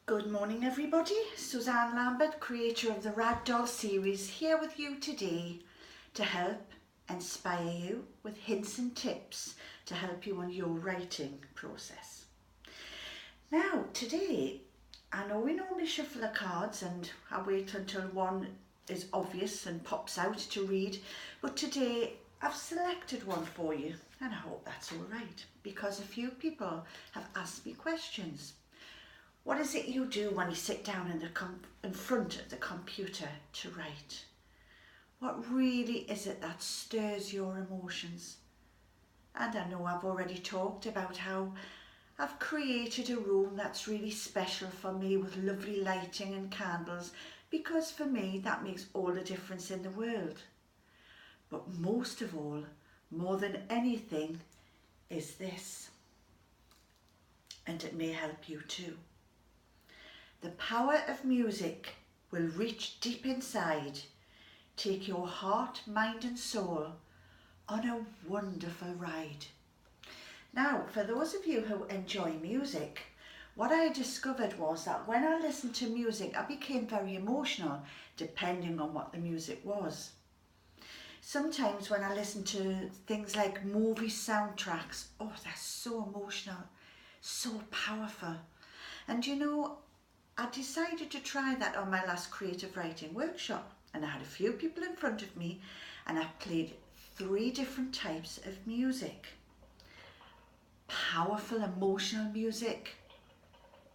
Good morning everybody, Suzanne Lambert, creator of the Ragdoll series, here with you today to help inspire you with hints and tips to help you on your writing process. Now today, I know we normally shuffle the cards and I wait until one is obvious and pops out to read, but today I've selected one for you and I hope that's alright because a few people have asked me questions. What is it you do when you sit down in front of the computer to write? What really is it that stirs your emotions? And I know I've already talked about how I've created a room that's really special for me with lovely lighting and candles, because for me that makes all the difference in the world. But most of all, more than anything, is this. And it may help you too. The power of music will reach deep inside, take your heart, mind and soul on a wonderful ride. Now, for those of you who enjoy music, what I discovered was that when I listened to music, I became very emotional, depending on what the music was. Sometimes when I listen to things like movie soundtracks, oh, they're so emotional, so powerful. And you know, I decided to try that on my last creative writing workshop, and I had a few people in front of me and I played 3 different types of music. Powerful emotional music,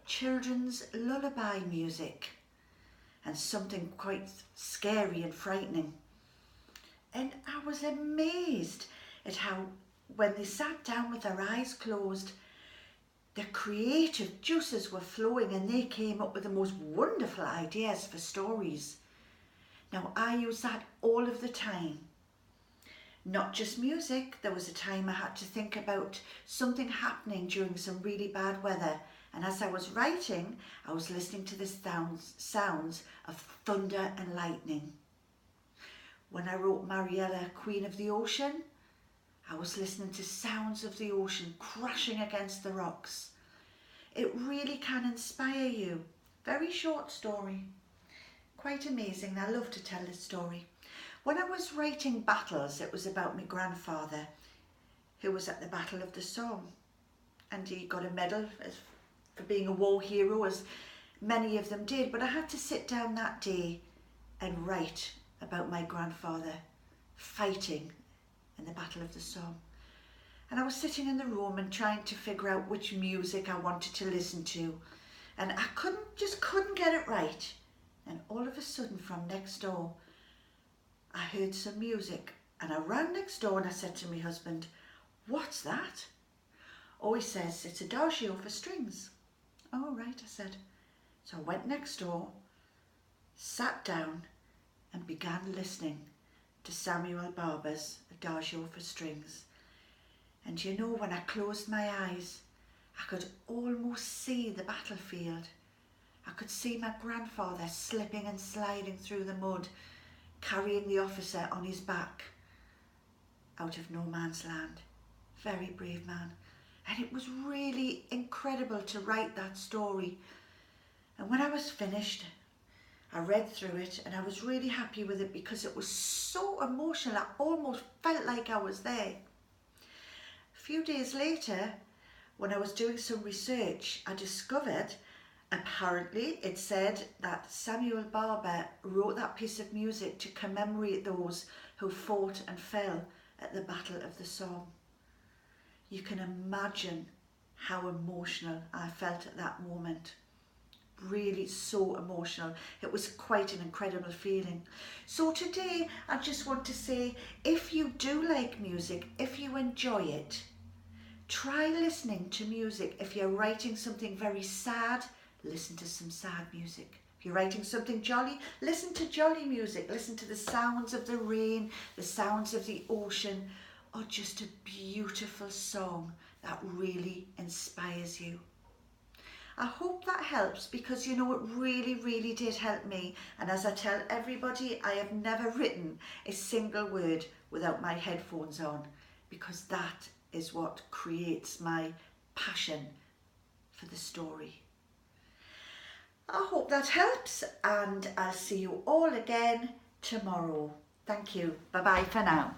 children's lullaby music, and something quite scary and frightening. And I was amazed at how when they sat down with their eyes closed, the creative juices were flowing and they came up with the most wonderful ideas for stories. Now I use that all of the time. Not just music, there was a time I had to think about something happening during some really bad weather, and as I was writing, I was listening to the sounds of thunder and lightning. When I wrote Mariella, Queen of the Ocean, I was listening to sounds of the ocean crashing against the rocks. It really can inspire you. Very short story. Quite amazing. I love to tell this story. When I was writing Battles, it was about my grandfather who was at the Battle of the Somme, and he got a medal for being a war hero, as many of them did, but I had to sit down that day and write about my grandfather fighting in the Battle of the Somme. And I was sitting in the room and trying to figure out which music I wanted to listen to, and I couldn't get it right. And all of a sudden from next door I heard some music, and I ran next door and I said to my husband, "What's that?" Oh, he says, "It's Adagio for strings." "Oh, right," I said. So I went next door, sat down and began listening to Samuel Barber's Adagio for strings. And you know, when I closed my eyes, I could almost see the battlefield. I could see my grandfather slipping and sliding through the mud, carrying the officer on his back out of no man's land. Very brave man. And it was really incredible to write that story. And when I was finished, I read through it and I was really happy with it because it was so emotional. I almost felt like I was there. A few days later, when I was doing some research, I discovered apparently it said that Samuel Barber wrote that piece of music to commemorate those who fought and fell at the Battle of the Somme. You can imagine how emotional I felt at that moment. Really so emotional. It was quite an incredible feeling. So today I just want to say, if you do like music, if you enjoy it, try listening to music. If you're writing something very sad, listen to some sad music. If you're writing something jolly, listen to jolly music. Listen to the sounds of the rain, the sounds of the ocean, or just a beautiful song that really inspires you. I hope that helps, because you know, it really did help me. And as I tell everybody, I have never written a single word without my headphones on, because that is what creates my passion for the story. I hope that helps, and I'll see you all again tomorrow. Thank you. Bye bye for now.